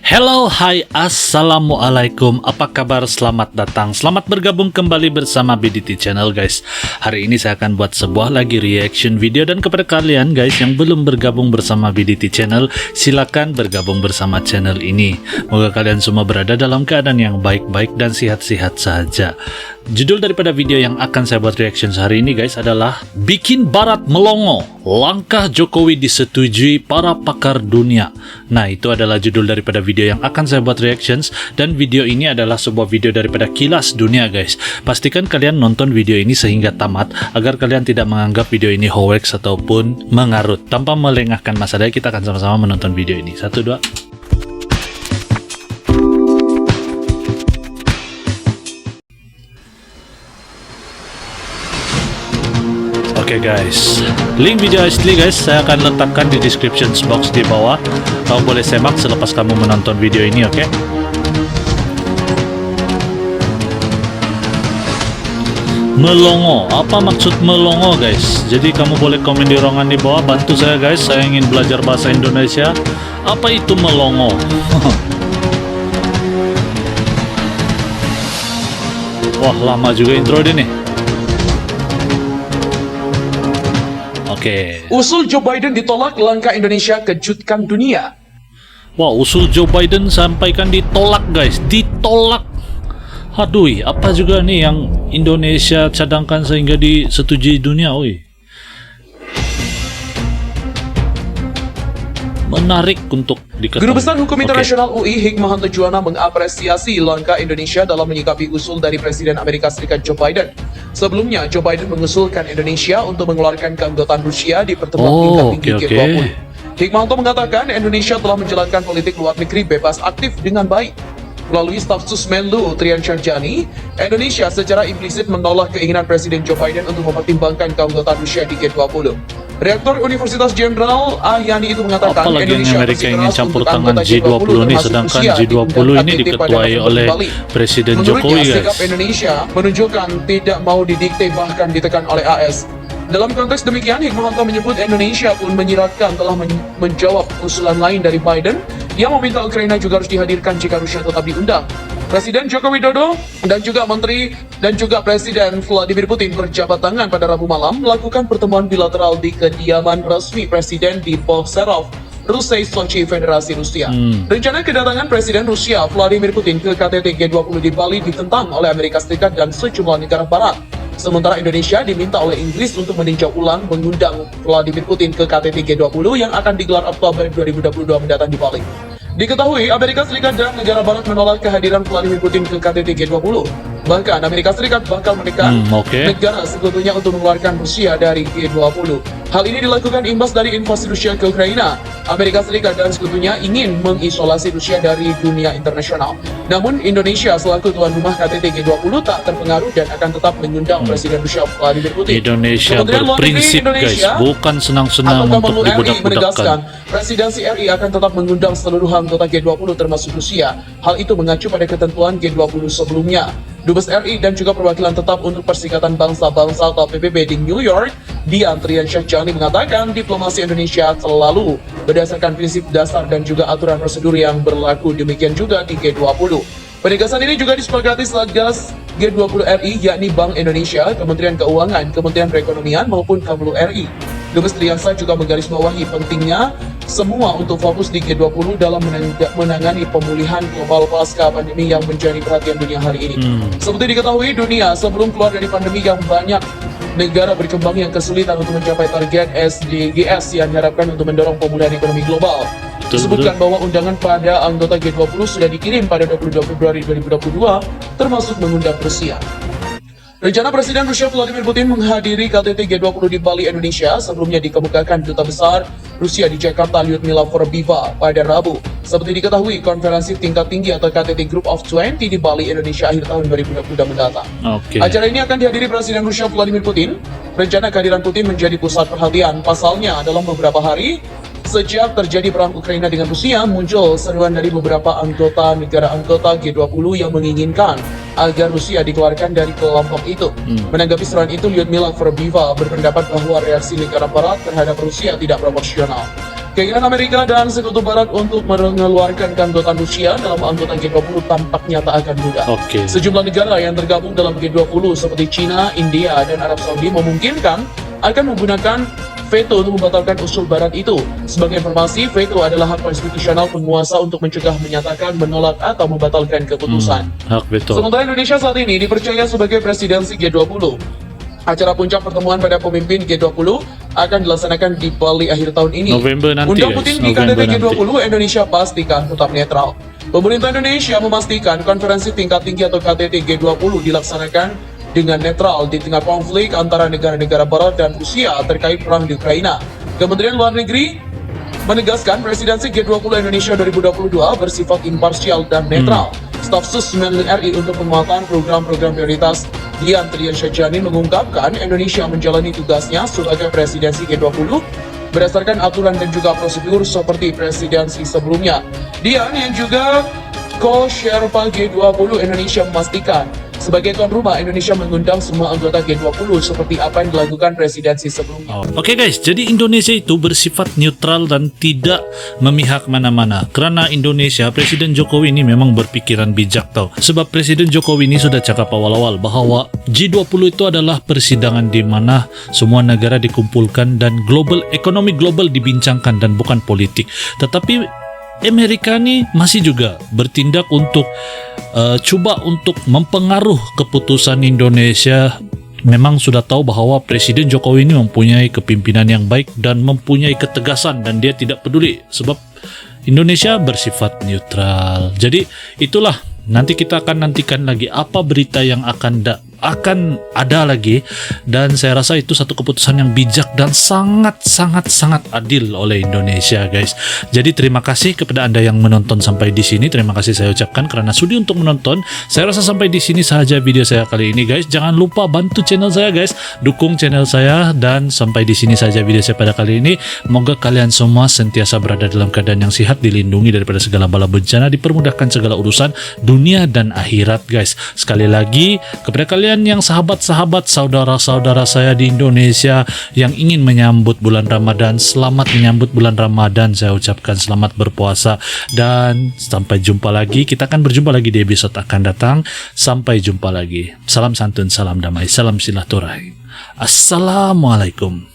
Hello, hai, assalamualaikum. Apa kabar? Selamat datang, selamat bergabung kembali bersama BDT Channel, guys. Hari ini saya akan buat sebuah lagi reaction video, dan kepada kalian guys yang belum bergabung bersama BDT Channel, silakan bergabung bersama channel ini. Moga kalian semua berada dalam keadaan yang baik-baik dan sehat-sehat saja. Judul daripada video yang akan saya buat reaction hari ini guys adalah Bikin Barat Melongo, Langkah Jokowi Disetujui Para Pakar Dunia. Nah, itu adalah judul daripada video yang akan saya buat reactions, dan video ini adalah sebuah video daripada Kilas Dunia guys. Pastikan kalian nonton video ini sehingga tamat agar kalian tidak menganggap video ini hoax ataupun mengarut. Tanpa melengahkan masa, kita akan sama-sama menonton video ini. 1, 2. Oke guys, link video asli guys saya akan letakkan di description box di bawah. Kamu boleh semak selepas kamu menonton video ini, oke? Melongo, apa maksud melongo guys? Jadi kamu boleh komen di ruangan di bawah, bantu saya guys, saya ingin belajar bahasa Indonesia. Apa itu melongo? Wah, lama juga intro dia nih. Oke. Usul Joe Biden ditolak, langkah Indonesia kejutkan dunia. Wah, usul Joe Biden sampaikan ditolak guys, ditolak. Aduh, apa juga nih yang Indonesia cadangkan sehingga disetujui dunia, oi. Menarik untuk diketahui. Guru Besar Hukum Internasional UI Hikmahanto Juwana mengapresiasi langkah Indonesia dalam menyikapi usul dari Presiden Amerika Serikat Joe Biden. Sebelumnya, Joe Biden mengusulkan Indonesia untuk mengeluarkan keanggotaan Rusia di pertemuan tingkat tinggi G20. Hikmahanto mengatakan Indonesia telah menjalankan politik luar negeri bebas aktif dengan baik. Melalui stafsus Menlu Trian Syarjani, Indonesia secara implisit menolak keinginan Presiden Joe Biden untuk mempertimbangkan keanggotaan Rusia di G20. Rektor Universitas Jenderal Ahyani itu mengatakan apalagi Indonesia Amerika ingin campur tangan G20 nih, sedangkan G20 ini diketuai oleh Presiden Jokowi guys. Sikap Indonesia menunjukkan tidak mau didikte bahkan ditekan oleh AS. Dalam konteks demikian, Hikmahanto menyebut Indonesia pun menyiratkan telah menjawab usulan lain dari Biden yang meminta Ukraina juga harus dihadirkan jika Rusia tetap diundang. Presiden Joko Widodo dan juga Menteri dan juga Presiden Vladimir Putin berjabat tangan pada Rabu malam melakukan pertemuan bilateral di kediaman resmi Presiden di Bohserov, Rusei, Sochi, Federasi Rusia. Rencana kedatangan Presiden Rusia Vladimir Putin ke KTT G20 di Bali ditentang oleh Amerika Serikat dan sejumlah negara barat. Sementara Indonesia diminta oleh Inggris untuk meninjau ulang mengundang Vladimir Putin ke KTT G20 yang akan digelar Oktober 2022 mendatang di Bali. Diketahui Amerika Serikat dan negara barat menolak kehadiran Vladimir Putin ke KTT G20. Bahkan Amerika Serikat bakal menekan negara sekutunya untuk mengeluarkan Rusia dari G20. Hal ini dilakukan imbas dari invasi Rusia ke Ukraina. Amerika Serikat dan sekutunya ingin mengisolasi Rusia dari dunia internasional. Namun Indonesia selaku tuan rumah KTT G20 tak terpengaruh dan akan tetap mengundang Presiden Rusia Vladimir Putin. Indonesia berprinsip guys, bukan senang-senang untuk dibudak-budakkan. Presidensi RI akan tetap mengundang seluruh anggota G20 termasuk Rusia. Hal itu mengacu pada ketentuan G20 sebelumnya. Dubes RI dan juga perwakilan tetap untuk Perserikatan Bangsa-Bangsa atau PBB di New York, Dian Trian Syarjani mengatakan diplomasi Indonesia selalu berdasarkan prinsip dasar dan juga aturan prosedur yang berlaku, demikian juga di G20. Penegasan ini juga disepakati Satgas G20 RI, yakni Bank Indonesia, Kementerian Keuangan, Kementerian Perekonomian maupun Kemlu RI. Dubes Triansa juga menggarisbawahi pentingnya semua untuk fokus di G20 dalam menangani pemulihan global pasca pandemi yang menjadi perhatian dunia hari ini. Seperti diketahui, dunia sebelum keluar dari pandemi yang banyak negara berkembang yang kesulitan untuk mencapai target SDGs yang diharapkan untuk mendorong pemulihan ekonomi global. Disebutkan bahwa undangan pada anggota G20 sudah dikirim pada 22 Februari 2022, termasuk mengundang Rusia. Rencana Presiden Rusia Vladimir Putin menghadiri KTT G20 di Bali, Indonesia sebelumnya dikemukakan Duta Besar Rusia di Jakarta, Lyudmila Forbiva, pada Rabu. Seperti diketahui, konferensi tingkat tinggi atau KTT Group of 20 di Bali, Indonesia akhir tahun 2022 mendatang. Acara ini akan dihadiri Presiden Rusia Vladimir Putin. Rencana kehadiran Putin menjadi pusat perhatian. Pasalnya, dalam beberapa hari sejak terjadi perang Ukraina dengan Rusia, muncul seruan dari beberapa negara anggota G20 yang menginginkan agar Rusia dikeluarkan dari kelompok itu. Menanggapi seruan itu, Lyudmila Forbiva berpendapat bahwa reaksi negara barat terhadap Rusia tidak proporsional. Keinginan Amerika dan Sekutu Barat untuk mengeluarkan keanggotaan Rusia dalam anggota G20 tampaknya tak akan mudah. Oke. Sejumlah negara yang tergabung dalam G20 seperti China, India, dan Arab Saudi memungkinkan akan menggunakan veto untuk membatalkan usul Barat itu. Sebagai informasi, veto adalah hak konstitusional penguasa untuk mencegah, menyatakan, menolak, atau membatalkan keputusan. Hak veto. Sementara Indonesia saat ini dipercaya sebagai presidensi G20. Acara puncak pertemuan pada pemimpin G20 akan dilaksanakan di Bali akhir tahun ini. November nanti, Undang guys. Putin di KTT G20, Indonesia pastikan tetap netral. Pemerintah Indonesia memastikan konferensi tingkat tinggi atau KTT G20 dilaksanakan dengan netral di tengah konflik antara negara-negara Barat dan Rusia terkait perang di Ukraina. Kementerian Luar Negeri menegaskan presidensi G20 Indonesia 2022 bersifat imparsial dan netral. Staf Sus Menlu RI untuk penguatan program-program prioritas Dian Triasyajani mengungkapkan Indonesia menjalani tugasnya sebagai presidensi G20 berdasarkan aturan dan juga prosedur seperti presidensi sebelumnya. Dian yang juga Co-Sherpa G20 Indonesia memastikan sebagai tuan rumah, Indonesia mengundang semua anggota G20 seperti apa yang dilakukan presidensi sebelumnya. Oke guys, jadi Indonesia itu bersifat netral dan tidak memihak mana-mana. Karena Indonesia, Presiden Jokowi ini memang berpikiran bijak tau. Sebab Presiden Jokowi ini sudah cakap awal-awal bahwa G20 itu adalah persidangan di mana semua negara dikumpulkan dan ekonomi global dibincangkan dan bukan politik. Tetapi Amerika nih masih juga bertindak untuk coba untuk mempengaruhi keputusan Indonesia. Memang sudah tahu bahwa Presiden Jokowi ini mempunyai kepimpinan yang baik dan mempunyai ketegasan dan dia tidak peduli sebab Indonesia bersifat netral. Jadi itulah, nanti kita akan nantikan lagi apa berita yang akan ada lagi, dan saya rasa itu satu keputusan yang bijak dan sangat adil oleh Indonesia guys. Jadi terima kasih kepada Anda yang menonton sampai di sini. Terima kasih saya ucapkan karena sudi untuk menonton. Saya rasa sampai di sini saja video saya kali ini guys. Jangan lupa bantu channel saya guys, dukung channel saya, dan sampai di sini saja video saya pada kali ini. Moga kalian semua sentiasa berada dalam keadaan yang sehat, dilindungi daripada segala bala bencana, dipermudahkan segala urusan dunia dan akhirat guys. Sekali lagi kepada kalian yang sahabat-sahabat, saudara-saudara saya di Indonesia yang ingin menyambut bulan Ramadan, selamat menyambut bulan Ramadan. Saya ucapkan selamat berpuasa dan sampai jumpa lagi. Kita akan berjumpa lagi di episode akan datang. Sampai jumpa lagi. Salam santun, salam damai, salam silaturahim. Assalamualaikum.